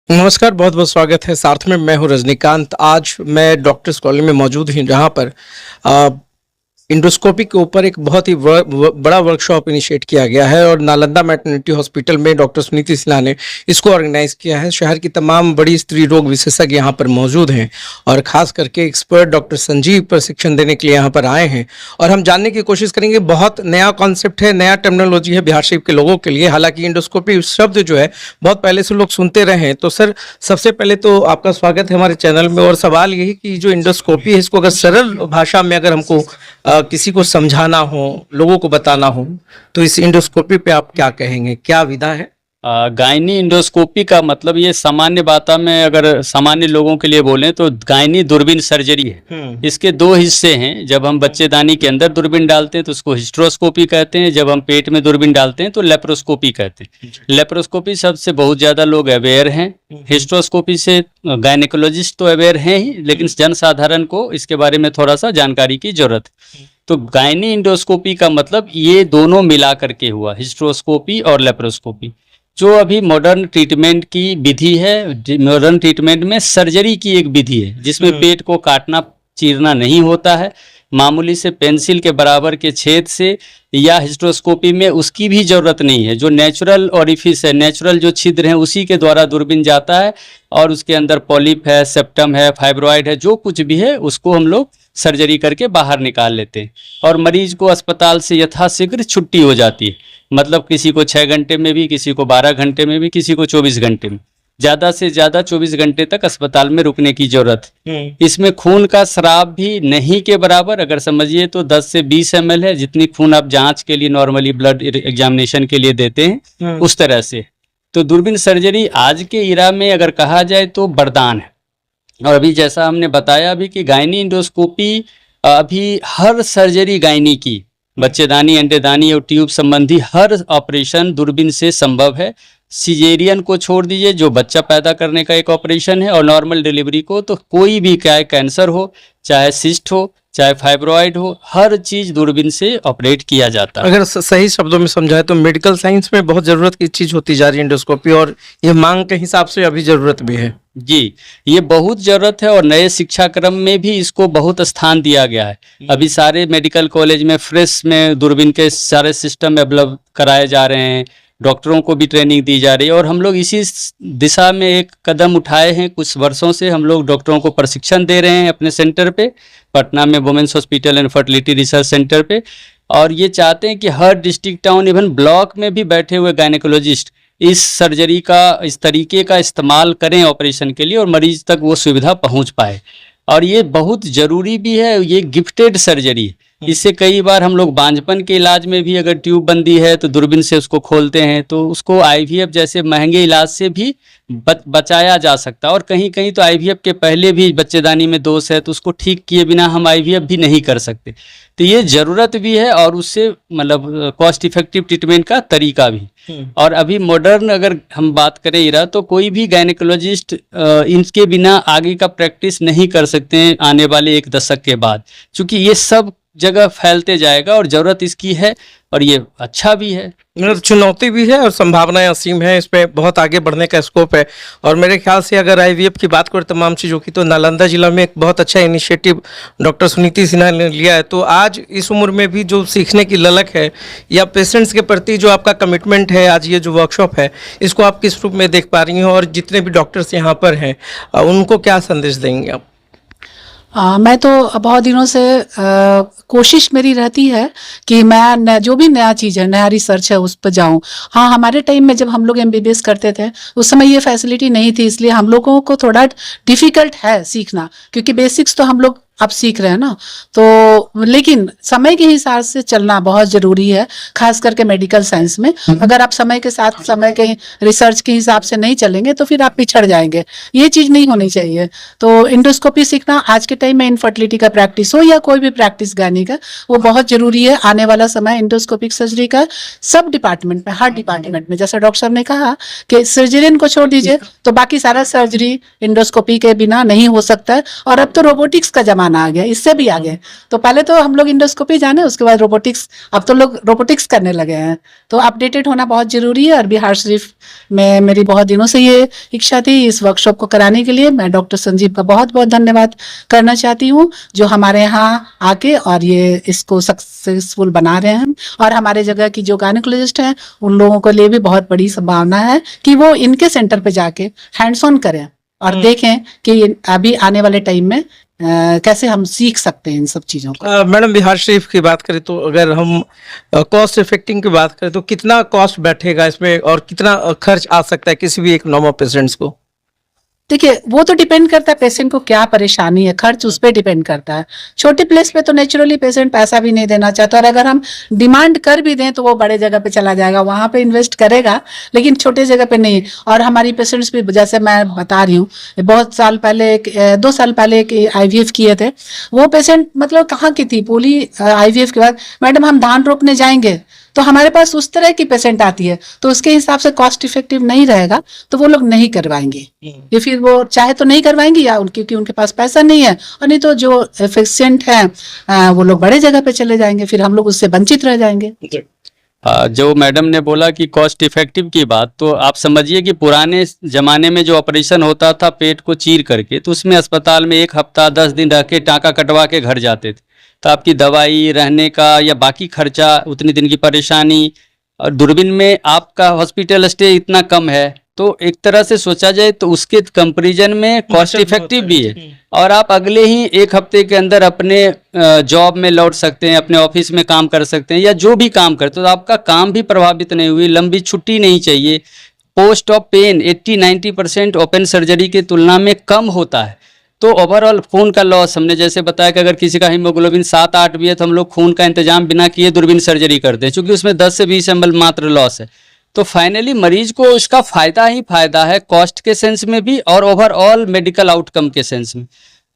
नमस्कार, बहुत बहुत स्वागत है। साथ में मैं हूं रजनीकांत। आज मैं डॉक्टर्स कॉलोनी में मौजूद हूं, जहां पर इंडोस्कोपी के ऊपर एक बहुत ही बड़ा वर्कशॉप इनिशिएट किया गया है और नालंदा मैटरनिटी हॉस्पिटल में डॉक्टर सुनीति सिन्हा ने इसको ऑर्गेनाइज किया है। शहर की तमाम बड़ी स्त्री रोग विशेषज्ञ यहाँ पर मौजूद हैं और खास करके एक्सपर्ट डॉक्टर संजीव प्रशिक्षण देने के लिए यहाँ पर आए हैं और हम जानने की कोशिश करेंगे। बहुत नया कॉन्सेप्ट है, नया टर्मिनोलॉजी है बिहार शरीफ के लोगों के लिए। हालांकि इंडोस्कोपी शब्द जो है बहुत पहले से लोग सुनते रहे हैं। तो सर, सबसे पहले तो आपका स्वागत है हमारे चैनल में। और सवाल यही कि जो इंडोस्कोपी है, इसको अगर सरल भाषा में अगर हमको किसी को समझाना हो, लोगों को बताना हो, तो इस इंडोस्कोपी पे आप क्या कहेंगे, क्या विधा है? गायनी इंडोस्कोपी का मतलब ये सामान्य भाषा में अगर सामान्य लोगों के लिए बोलें तो गायनी दूरबीन सर्जरी है। इसके दो हिस्से हैं। जब हम बच्चेदानी के अंदर दूरबीन डालते हैं तो उसको हिस्ट्रोस्कोपी कहते हैं। जब हम पेट में दूरबीन डालते हैं तो लेप्रोस्कोपी कहते हैं। लेप्रोस्कोपी सबसे बहुत ज़्यादा लोग अवेयर हैं। हिस्ट्रोस्कोपी से गायनिकोलॉजिस्ट तो अवेयर हैं ही, लेकिन जनसाधारण को इसके बारे में थोड़ा सा जानकारी की जरूरत है। तो गायनी इंडोस्कोपी का मतलब ये दोनों मिला करके हुआ, हिस्ट्रोस्कोपी और लेप्रोस्कोपी। जो अभी मॉडर्न ट्रीटमेंट की विधि है, मॉडर्न ट्रीटमेंट में सर्जरी की एक विधि है जिसमें पेट को काटना चीरना नहीं होता है। मामूली से पेंसिल के बराबर के छेद से या हिस्ट्रोस्कोपी में उसकी भी जरूरत नहीं है। जो नेचुरल ओरिफिस है, नेचुरल जो छिद्र हैं, उसी के द्वारा दूरबीन जाता है और उसके अंदर पॉलिप है, सेप्टम है, फाइब्रॉइड है, जो कुछ भी है उसको हम लोग सर्जरी करके बाहर निकाल लेते हैं और मरीज को अस्पताल से यथाशीघ्र छुट्टी हो जाती है। मतलब किसी को 6 घंटे में भी, किसी को 12 घंटे में भी, किसी को 24 घंटे में, ज़्यादा से ज़्यादा 24 घंटे तक अस्पताल में रुकने की जरूरत है। इसमें खून का स्राव भी नहीं के बराबर अगर समझिए तो 10 से 20 ml है, जितनी खून आप जांच के लिए नॉर्मली ब्लड एग्जामिनेशन के लिए देते हैं उस तरह से। तो दूरबीन सर्जरी आज के इरा में अगर कहा जाए तो वरदान है। और अभी जैसा हमने बताया अभी कि गायनी इंडोस्कोपी अभी हर सर्जरी गायनी की, बच्चेदानी, अंडेदानी और ट्यूब संबंधी हर ऑपरेशन दूरबीन से संभव है। सिजेरियन को छोड़ दीजिए जो बच्चा पैदा करने का एक ऑपरेशन है, और नॉर्मल डिलीवरी को तो कोई भी, चाहे कैंसर हो, चाहे सिस्ट हो, चाहे फाइब्रॉइड हो, हर चीज दूरबीन से ऑपरेट किया जाता है। अगर सही शब्दों में समझाए तो मेडिकल साइंस में बहुत जरूरत की चीज होती जा रही है इंडोस्कोपी, और ये मांग के हिसाब से अभी जरूरत भी है। जी, ये बहुत जरूरत है और नए शिक्षा क्रम में भी इसको बहुत स्थान दिया गया है। अभी सारे मेडिकल कॉलेज में फ्रेश में दूरबीन के सारे सिस्टम डेवलप कराए जा रहे हैं, डॉक्टरों को भी ट्रेनिंग दी जा रही है और हम लोग इसी दिशा में एक कदम उठाए हैं। कुछ वर्षों से हम लोग डॉक्टरों को प्रशिक्षण दे रहे हैं अपने सेंटर पे, पटना में women's hospital and fertility research centre पे, और ये चाहते हैं कि हर डिस्ट्रिक्ट, टाउन, इवन ब्लॉक में भी बैठे हुए गायनेकोलॉजिस्ट इस सर्जरी का, इस तरीके का इस्तेमाल करें ऑपरेशन के लिए और मरीज तक वो सुविधा पहुंच पाए। और ये बहुत ज़रूरी भी है, ये गिफ्टेड सर्जरी है। इससे कई बार हम लोग बांझपन के इलाज में भी अगर ट्यूब बंदी है तो दूरबीन से उसको खोलते हैं, तो उसको आईवीएफ जैसे महंगे इलाज से भी बचाया जा सकता है। और कहीं कहीं तो आईवीएफ के पहले भी बच्चेदानी में दोष है तो उसको ठीक किए बिना हम आईवीएफ भी नहीं कर सकते। तो ये ज़रूरत भी है और उससे मतलब कॉस्ट इफेक्टिव ट्रीटमेंट का तरीका भी। और अभी मॉडर्न अगर हम बात करें इरा, तो कोई भी गायनेकोलॉजिस्ट इनके बिना आगे का प्रैक्टिस नहीं कर सकते हैं आने वाले 1 दशक के बाद, क्योंकि ये सब जगह फैलते जाएगा और ज़रूरत इसकी है और ये अच्छा भी है। मतलब चुनौती भी है और संभावनाएं असीम है, इस पे बहुत आगे बढ़ने का स्कोप है। और मेरे ख्याल से अगर आईवीएफ की बात करें तमाम चीज़ों की, तो नालंदा जिला में एक बहुत अच्छा इनिशिएटिव डॉक्टर सुनीति सिन्हा ने लिया है। तो आज इस उम्र में भी जो सीखने की ललक है या पेशेंट्स के प्रति जो आपका कमिटमेंट है, आज ये जो वर्कशॉप है, इसको आप किस रूप में देख पा रही हैं और जितने भी डॉक्टर्स यहाँ पर हैं उनको क्या संदेश देंगे आप? मैं तो बहुत दिनों से कोशिश मेरी रहती है कि मैं जो भी नया चीज़ है, नया रिसर्च है, उस पर जाऊं। हाँ, हमारे टाइम में जब हम लोग एमबीबीएस करते थे उस समय ये फैसिलिटी नहीं थी, इसलिए हम लोगों को थोड़ा डिफिकल्ट है सीखना, क्योंकि बेसिक्स तो हम लोग अब सीख रहे हैं ना। तो लेकिन समय के हिसाब से चलना बहुत ज़रूरी है, खास करके मेडिकल साइंस में। अगर आप समय के साथ, समय के रिसर्च के हिसाब से नहीं चलेंगे तो फिर आप पिछड़ जाएंगे। ये चीज़ नहीं होनी चाहिए। तो इंडोस्कोपी सीखना आज के टाइम में इनफर्टिलिटी का प्रैक्टिस हो या कोई भी प्रैक्टिस गाने का, वो बहुत ज़रूरी है। आने वाला समय इंडोस्कोपिक सर्जरी का सब डिपार्टमेंट में, हर डिपार्टमेंट में, जैसा डॉक्टर साहब ने कहा कि सर्जरियन को छोड़ दीजिए तो बाकी सारा सर्जरी इंडोस्कोपी के बिना नहीं हो सकता है। और अब तो रोबोटिक्स का जमाना जमाना आ गया, इससे भी आगे। तो पहले तो हम लोग इंडोस्कोपी जाने, उसके बाद रोबोटिक्स, अब तो लोग रोबोटिक्स करने लगे हैं। तो अपडेटेड होना बहुत जरूरी है। और बिहार शरीफ में मेरी बहुत दिनों से ये इच्छा थी, इस वर्कशॉप को कराने के लिए मैं डॉक्टर संजीव का बहुत बहुत धन्यवाद करना चाहती हूँ, जो हमारे यहाँ आके और ये इसको सक्सेसफुल बना रहे हैं। और हमारे जगह की जो गायनेकोलॉजिस्ट हैं, उन लोगों के लिए भी बहुत बड़ी संभावना है कि वो इनके सेंटर पे जाके हैंड्स ऑन करें और देखें कि अभी आने वाले टाइम में कैसे हम सीख सकते हैं इन सब चीज़ों को। मैडम, बिहार शरीफ की बात करें तो अगर हम कॉस्ट इफेक्टिंग की बात करें तो कितना कॉस्ट बैठेगा इसमें और कितना खर्च आ सकता है किसी भी एक नॉर्मल पेशेंट्स को? देखिए, वो तो डिपेंड करता है पेशेंट को क्या परेशानी है, खर्च उस पर डिपेंड करता है। छोटे प्लेस पे तो नेचुरली पेशेंट पैसा भी नहीं देना चाहता, और अगर हम डिमांड कर भी दें तो वो बड़े जगह पे चला जाएगा, वहाँ पे इन्वेस्ट करेगा, लेकिन छोटे जगह पे नहीं। और हमारी पेशेंट्स भी, जैसे मैं बता रही हूँ, बहुत साल पहले 2 साल पहले एक IVF किए थे। वो पेशेंट मतलब कहाँ की थी, बोली IVF के बाद मैडम हम धान रोपने जाएंगे। तो हमारे पास उस तरह की पेशेंट आती है, तो उसके हिसाब से कॉस्ट इफेक्टिव नहीं रहेगा, तो वो लोग नहीं करवाएंगे, या फिर वो चाहे तो नहीं करवाएंगे, या क्योंकि उनके पास पैसा नहीं है, और नहीं तो जो एफिशिएंट है वो लोग बड़े जगह पे चले जाएंगे, फिर हम लोग उससे वंचित रह जाएंगे। जो मैडम ने बोला कि कॉस्ट इफेक्टिव की बात, तो आप समझिए कि पुराने ज़माने में जो ऑपरेशन होता था पेट को चीर करके, तो उसमें अस्पताल में 1 हफ्ता 10 दिन रह के टाँका कटवा के घर जाते थे। तो आपकी दवाई, रहने का या बाकी खर्चा, उतनी दिन की परेशानी, और दूरबीन में आपका हॉस्पिटल स्टे इतना कम है, तो एक तरह से सोचा जाए तो उसके कंपैरिजन में कॉस्ट इफेक्टिव भी है। और आप अगले ही 1 हफ्ते के अंदर अपने जॉब में लौट सकते हैं, अपने ऑफिस में काम कर सकते हैं, या जो भी काम करते हो, तो आपका काम भी प्रभावित नहीं हुई, लंबी छुट्टी नहीं चाहिए। Post op pain 80-90% open surgery की तुलना में कम होता है। तो ओवरऑल खून का लॉस, हमने जैसे बताया कि अगर किसी का हीमोग्लोबिन 7-8 भी है, तो हम लोग खून का इंतजाम बिना किए दूरबीन सर्जरी करते हैं, क्योंकि उसमें 10 से 20 ml मात्र लॉस है। तो फाइनली मरीज को इसका फायदा ही फायदा है, कॉस्ट के सेंस में भी और ओवरऑल मेडिकल आउटकम के सेंस में।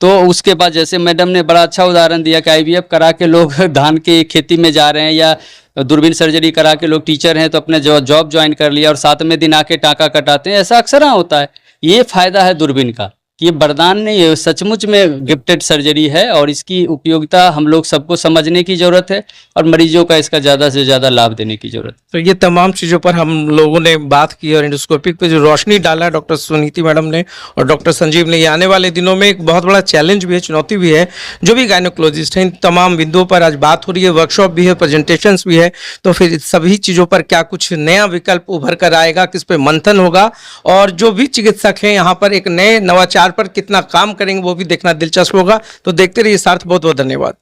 तो उसके बाद जैसे मैडम ने बड़ा अच्छा उदाहरण दिया कि IVF करा के लोग धान की खेती में जा रहे हैं, या दूरबीन सर्जरी करा के लोग टीचर हैं तो अपने जॉब ज्वाइन कर लिया और 7वें दिन आके टाँका कटाते हैं। ऐसा अक्सर होता है। ये फायदा है दूरबीन का, ये वरदान नहीं है, सचमुच में गिफ्टेड सर्जरी है, और इसकी उपयोगिता हम लोग सबको समझने की ज़रूरत है और मरीजों का इसका ज़्यादा से ज़्यादा लाभ देने की ज़रूरत है। तो ये तमाम चीज़ों पर हम लोगों ने बात की और एंडोस्कोपी पे जो रोशनी डाला डॉक्टर सुनीति मैडम ने और डॉक्टर संजीव ने, ये आने वाले दिनों में एक बहुत बड़ा चैलेंज भी है, चुनौती भी है। जो भी गायनोकोलॉजिस्ट हैं, इन तमाम बिंदुओं पर आज बात हो रही है, वर्कशॉप भी है, प्रेजेंटेशंस भी है। तो फिर सभी चीज़ों पर क्या कुछ नया विकल्प उभर कर आएगा, किस पे मंथन होगा, और जो भी चिकित्सक हैं यहाँ पर एक नए नवाचार पर कितना काम करेंगे, वो भी देखना दिलचस्प होगा। तो देखते रहिए सार्थ, बहुत बहुत धन्यवाद।